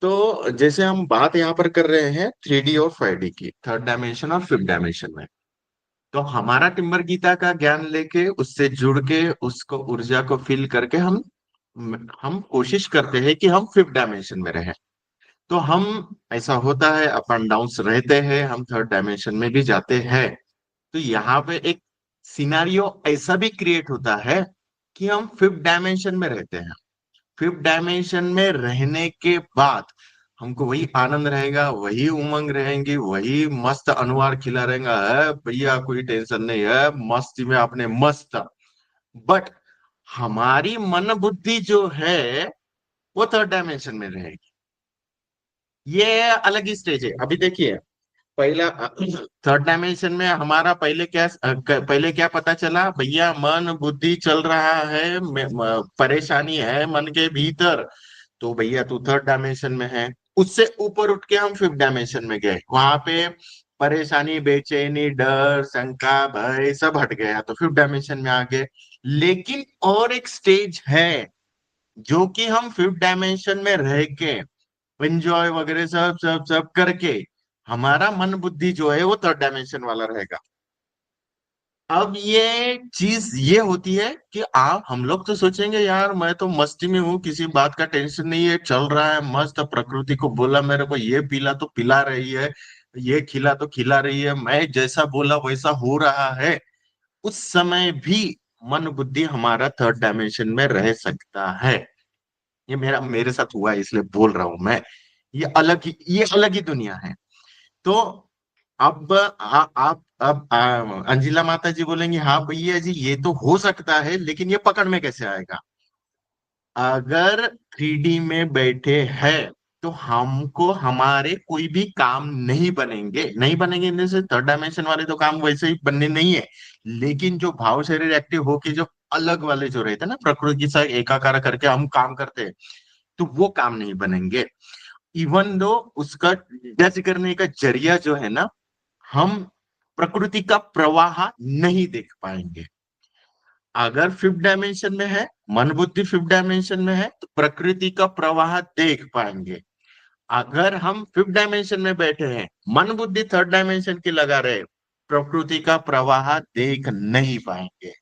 तो जैसे हम बात यहाँ पर कर रहे हैं 3D और 5D की, थर्ड डायमेंशन और फिफ्थ डायमेंशन में। तो हमारा टिम्बर गीता का ज्ञान लेके उससे जुड़ के उसको ऊर्जा को फील करके हम कोशिश करते हैं कि हम फिफ्थ डायमेंशन में रहें। तो हम, ऐसा होता है, अप एंड डाउन्स रहते हैं, हम थर्ड डायमेंशन में भी जाते हैं। तो यहाँ पे एक सिनारियो ऐसा भी क्रिएट होता है कि हम फिफ्थ डायमेंशन में रहते हैं। फिफ्थ डायमेंशन में रहने के बाद हमको वही आनंद रहेगा, वही उमंग रहेंगी, वही मस्त अनुहार खिला रहेगा, है भैया कोई टेंशन नहीं है, मस्ती में अपने मस्त। बट हमारी मन बुद्धि जो है वो थर्ड डायमेंशन में रहेगी। ये अलग ही स्टेज है। अभी देखिए, पहला थर्ड डायमेंशन में हमारा पहले क्या पता चला भैया, मन बुद्धि चल रहा है, परेशानी है मन के भीतर। तो भैया तू थर्ड डायमेंशन में है। उससे ऊपर उठ के हम फिफ्थ डायमेंशन में गए, वहां पे परेशानी, बेचैनी, डर, शंका, भय सब हट गया, तो फिफ्थ डायमेंशन में आ गए। लेकिन और एक स्टेज है जो कि हम फिफ्थ डायमेंशन में रह के एंजॉय वगैरह सब सब सब करके हमारा मन बुद्धि जो है वो थर्ड डायमेंशन वाला रहेगा। अब ये चीज ये होती है कि आप, हम लोग तो सोचेंगे यार मैं तो मस्ती में हूँ, किसी बात का टेंशन नहीं है, चल रहा है मस्त, प्रकृति को बोला मेरे को ये पिला तो पिला रही है, ये खिला तो खिला रही है, मैं जैसा बोला वैसा हो रहा है। उस समय भी मन बुद्धि हमारा थर्ड डायमेंशन में रह सकता है। ये मेरे साथ हुआ है इसलिए बोल रहा हूं मैं। ये अलग ही दुनिया है। तो अब आप अब अंजिला माता जी बोलेंगे हाँ भैया जी ये तो हो सकता है, लेकिन ये पकड़ में कैसे आएगा? अगर 3D में बैठे हैं तो हमको हमारे कोई भी काम नहीं बनेंगे इनमें से, थर्ड डायमेंशन वाले तो काम वैसे ही बनने नहीं है। लेकिन जो भाव शरीर एक्टिव होके जो अलग वाले जो रहते हैं ना, प्रकृति के साथ एकाकार करके हम काम करते हैं, तो वो काम नहीं बनेंगे। इवन दो उसका जज करने का जरिया जो है ना, हम प्रकृति का प्रवाह नहीं देख पाएंगे। अगर फिफ्थ डायमेंशन में है, मन बुद्धि फिफ्थ डायमेंशन में है, तो प्रकृति का प्रवाह देख पाएंगे। अगर हम फिफ्थ डायमेंशन में बैठे हैं, मन बुद्धि थर्ड डायमेंशन की लगा रहे, प्रकृति का प्रवाह देख नहीं पाएंगे।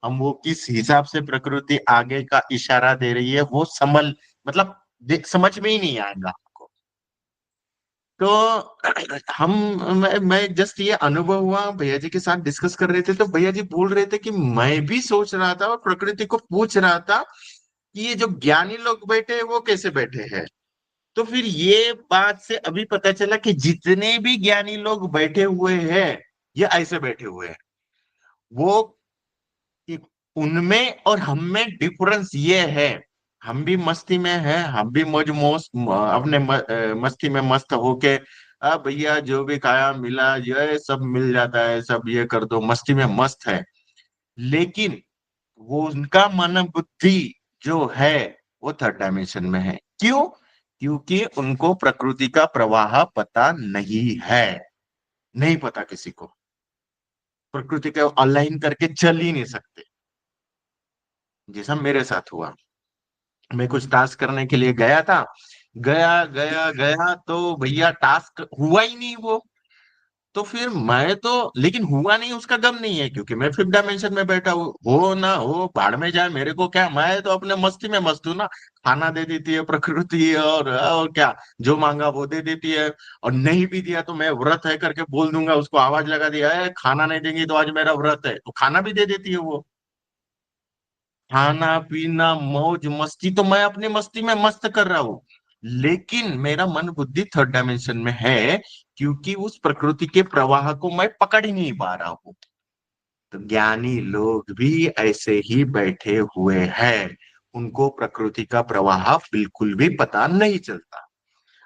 हम वो किस हिसाब से प्रकृति आगे का इशारा दे रही है वो मतलब समझ में ही नहीं आएगा आपको। तो हम मैं जस्ट ये अनुभव हुआ, भैया जी के साथ डिस्कस कर रहे थे, तो भैया जी बोल रहे थे कि मैं भी सोच रहा था और प्रकृति को पूछ रहा था कि ये जो ज्ञानी लोग बैठे हैं वो कैसे बैठे हैं। तो फिर ये बात से अभी पता चला कि जितने भी ज्ञानी लोग बैठे हुए हैं ये ऐसे बैठे हुए हैं। वो, कि उनमें और हम में डिफरेंस ये है, हम भी मस्ती में हैं, हम भी मौज मौज अपने मस्ती में मस्त होके, भैया जो भी खाया मिला ये सब मिल जाता है, सब ये कर दो, मस्ती में मस्त है। लेकिन वो उनका मन बुद्धि जो है वो थर्ड डायमेंशन में है। क्यों? क्योंकि उनको प्रकृति का प्रवाह पता नहीं है। नहीं पता किसी को, प्रकृति को अलाइन करके चल ही नहीं सकते, जैसा मेरे साथ हुआ। मैं कुछ टास्क करने के लिए गया था, गया गया गया तो भैया टास्क हुआ ही नहीं वो। तो फिर मैं तो, लेकिन हुआ नहीं उसका गम नहीं है, क्योंकि मैं फिफ्थ डायमेंशन में बैठा हूँ, हो ना हो भाड़ में जाए, मेरे को क्या, मैं तो अपने मस्ती में मस्त हूँ ना। खाना दे देती है प्रकृति, और क्या, जो मांगा वो दे देती है। और नहीं भी दिया तो मैं व्रत है करके बोल दूंगा, उसको आवाज लगा दिया है खाना नहीं देंगी तो आज मेरा व्रत है, तो खाना भी दे देती है वो। खाना पीना मौज मस्ती तो मैं अपनी मस्ती में मस्त कर रहा हूँ, लेकिन मेरा मन बुद्धि थर्ड डायमेंशन में है, क्योंकि उस प्रकृति के प्रवाह को मैं पकड़ ही नहीं पा रहा हूँ। तो ज्ञानी लोग भी ऐसे ही बैठे हुए हैं, उनको प्रकृति का प्रवाह बिल्कुल भी पता नहीं चलता।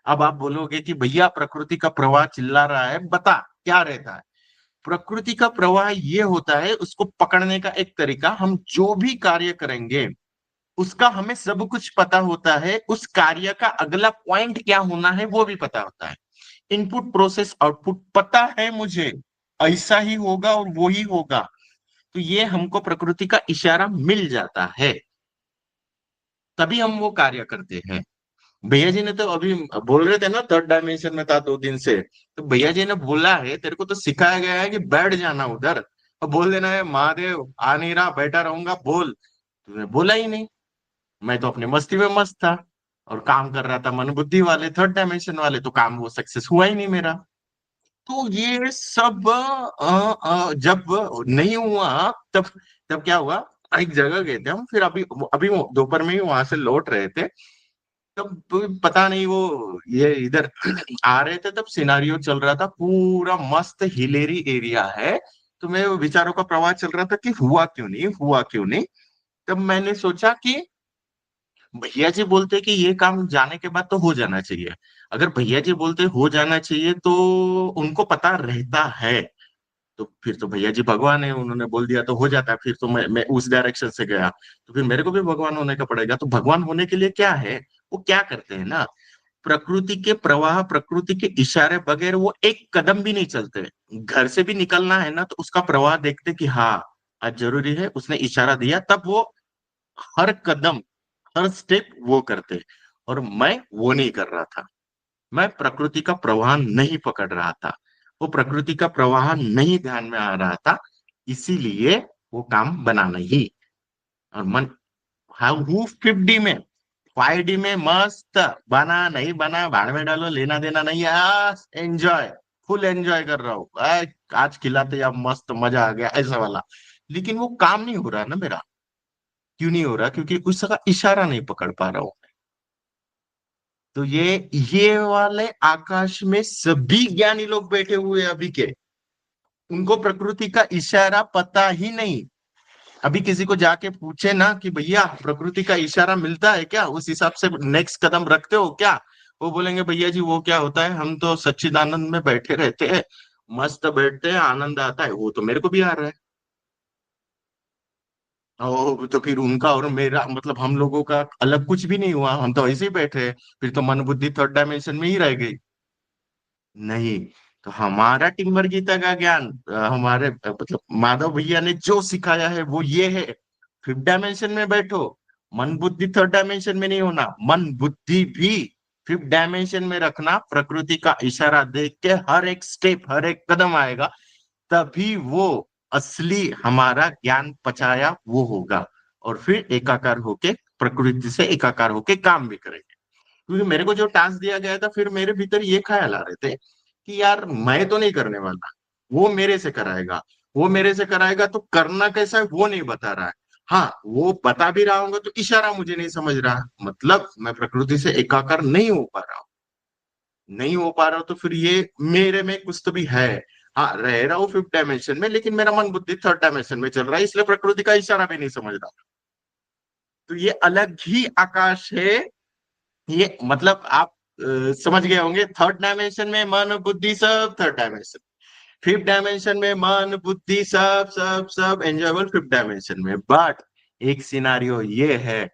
अब आप बोलोगे कि भैया प्रकृति का प्रवाह चिल्ला रहा है, बता क्या रहता है? प्रकृति का प्रवाह ये होता है, उसको पकड़ने का एक तरीका, हम जो भी कार्य करेंगे उसका हमें सब कुछ पता होता है, उस कार्य का अगला पॉइंट क्या होना है वो भी पता होता है। इनपुट प्रोसेस आउटपुट पता है मुझे, ऐसा ही होगा और वो ही होगा। तो ये हमको प्रकृति का इशारा मिल जाता है, तभी हम वो कार्य करते हैं। भैया जी ने तो अभी बोल रहे थे ना थर्ड डायमेंशन में था 2 दिन से, तो भैया जी ने बोला है तेरे को तो सिखाया गया है कि बैठ जाना उधर और बोल देना है महादेव आ नहीं रहा बैठा रहूंगा बोल। तूने बोला ही नहीं। मैं तो अपने मस्ती में मस्त था और काम कर रहा था मन बुद्धि वाले थर्ड डायमेंशन वाले, तो काम वो सक्सेस हुआ ही नहीं मेरा। तो ये सब जब नहीं हुआ तब तब क्या हुआ, एक जगह गए थे हम, फिर अभी अभी वो दोपहर में ही वहां से लौट रहे थे। तब पता नहीं वो ये इधर आ रहे थे, तब सिनारियो चल रहा था पूरा मस्त हिलेरी एरिया है। तो मैं वो विचारों का प्रवाह चल रहा था कि हुआ क्यों नहीं हुआ क्यों नहीं। तब मैंने सोचा कि भैया जी बोलते कि ये काम जाने के बाद तो हो जाना चाहिए। अगर भैया जी बोलते हो जाना चाहिए तो उनको पता रहता है, तो फिर तो भैया जी भगवान है, उन्होंने बोल दिया तो हो जाता है। फिर तो मैं उस डायरेक्शन से गया, तो फिर मेरे को भी भगवान होने का पड़ेगा। तो भगवान होने के लिए क्या है, वो क्या करते हैं ना, प्रकृति के प्रवाह प्रकृति के इशारे बगैर वो एक कदम भी नहीं चलते। घर से भी निकलना है ना तो उसका प्रवाह देखते कि हाँ आज जरूरी है, उसने इशारा दिया, तब वो हर कदम हर स्टेप वो करते। और मैं वो नहीं कर रहा था। मैं प्रकृति का प्रवाह नहीं पकड़ रहा था, वो प्रकृति का प्रवाह नहीं ध्यान में आ रहा था, इसीलिए वो काम बना नहीं। और मन हाँ हूँ 5D में, 5D में मस्त, बना नहीं बना भाड़ में डालो, लेना देना नहीं है, एंजॉय फुल एंजॉय कर रहा हूँ। आज खिलाते या मस्त मजा आ गया ऐसा वाला। लेकिन वो काम नहीं हो रहा ना मेरा। क्यों नहीं हो रहा, क्योंकि उसका इशारा नहीं पकड़ पा रहा हूँ। तो ये वाले आकाश में सभी ज्ञानी लोग बैठे हुए हैं अभी के, उनको प्रकृति का इशारा पता ही नहीं। अभी किसी को जाके पूछे ना कि भैया प्रकृति का इशारा मिलता है क्या, उस हिसाब से नेक्स्ट कदम रखते हो क्या, वो बोलेंगे भैया जी वो क्या होता है, हम तो सच्चिदानंद में बैठे रहते हैं, मस्त बैठते हैं आनंद आता है, वो तो मेरे को भी आ रहा है। ओ, तो फिर उनका और मेरा मतलब हम लोगों का अलग कुछ भी नहीं हुआ, हम तो ऐसे ही बैठे हैं। फिर तो मन बुद्धि थर्ड डायमेंशन में ही रह गई। नहीं। तो हमारा टिम्बर गीता का ज्ञान हमारे मतलब माधव भैया ने जो सिखाया है वो ये है, फिफ्थ डायमेंशन में बैठो, मन बुद्धि थर्ड डायमेंशन में नहीं होना, मन बुद्धि भी फिफ्थ डायमेंशन में रखना, प्रकृति का इशारा देख के हर एक स्टेप हर एक कदम आएगा, तभी वो असली हमारा ज्ञान पचाया वो होगा। और फिर एकाकार होके प्रकृति से एकाकार होके काम भी करेंगे। क्योंकि मेरे को जो टास्क दिया गया था, फिर मेरे भीतर ये ख्याल आ रहे थे कि यार मैं तो नहीं करने वाला, वो मेरे से कराएगा, वो मेरे से कराएगा, तो करना कैसा है वो नहीं बता रहा है। हाँ वो बता भी रहा होगा तो इशारा मुझे नहीं समझ रहा, मतलब मैं प्रकृति से एकाकार नहीं हो पा रहा हूँ। नहीं हो पा रहा हूँ तो फिर ये मेरे में कुछ तो भी है। हाँ रह रहा हूँ फिफ्थ डायमेंशन में, लेकिन मेरा मन बुद्धि थर्ड डायमेंशन में चल रहा है, इसलिए प्रकृति का इशारा भी नहीं समझ रहा। तो ये अलग ही आकाश है। ये मतलब आप समझ गए होंगे, थर्ड डायमेंशन में मन बुद्धि सब थर्ड डायमेंशन, फिफ्थ डायमेंशन में मन बुद्धि सब सब सब एंजॉयबल फिफ्थ डायमेंशन में। बट एक सिनारियो ये है,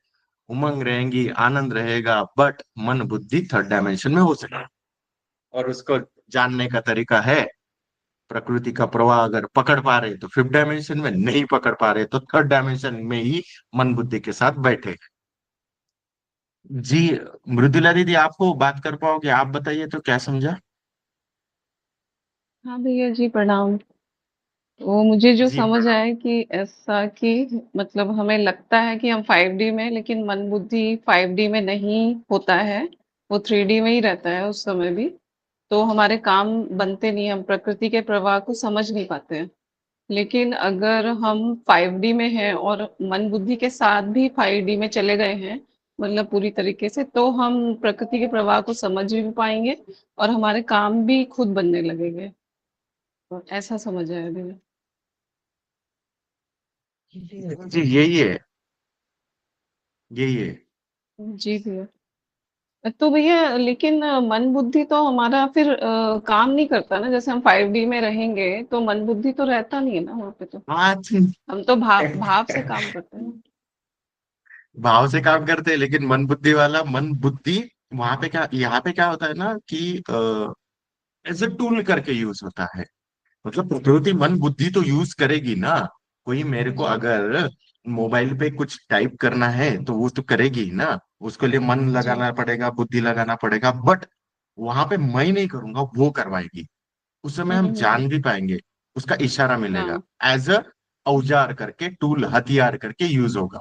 उमंग रहेंगी आनंद रहेगा, बट मन बुद्धि थर्ड डायमेंशन में हो सके। और उसको जानने का तरीका है, प्रकृति का प्रवाह अगर पकड़ पा रहे तो फिफ्थ डायमेंशन में, नहीं पकड़ पा रहे तो थर्ड डायमेंशन में ही मन बुद्धि के साथ बैठे। जी मृदुला दीदी, आपको बात कर पाओगे, आप बताइए तो क्या समझा। हाँ भैया जी, प्रणाम। वो मुझे जो जी समझ प्रणाम। आया कि ऐसा कि मतलब हमें लगता है कि हम 5D में, लेकिन मन बुद्धि 5D में नहीं होता है, वो 3D में ही रहता है उस समय भी। तो हमारे काम बनते नहीं, हम प्रकृति के प्रवाह को समझ नहीं पाते हैं। लेकिन अगर हम 5D में हैं और मन बुद्धि के साथ भी 5D में चले गए हैं, मतलब पूरी तरीके से, तो हम प्रकृति के प्रवाह को समझ भी पाएंगे और हमारे काम भी खुद बनने लगेंगे। तो ऐसा समझ आया भैया। जी यही है, यही है। जी भैया। तो भैया लेकिन मन बुद्धि तो हमारा फिर काम नहीं करता ना, जैसे हम 5D में रहेंगे तो मन बुद्धि तो रहता नहीं है ना वहाँ पे। तो आज हम तो भाव भाव से काम करते हैं। भाव से काम करते हैं, लेकिन मन बुद्धि वाला मन बुद्धि वहां पे क्या, यहाँ पे क्या होता है ना कि एज ए टूल करके यूज होता है। मतलब प्रकृति मन बुद्धि तो यूज करेगी ना। कोई मेरे को जी। अगर मोबाइल पे कुछ टाइप करना है तो वो तो करेगी ही ना, उसके लिए मन जी। लगाना पड़ेगा, बुद्धि लगाना पड़ेगा, बट वहां पे मैं नहीं करूंगा, वो करवाएगी। उस समय हम हम्म। जान भी पाएंगे, उसका इशारा मिलेगा, हाँ। एज अ औजार करके, टूल, हथियार करके यूज होगा।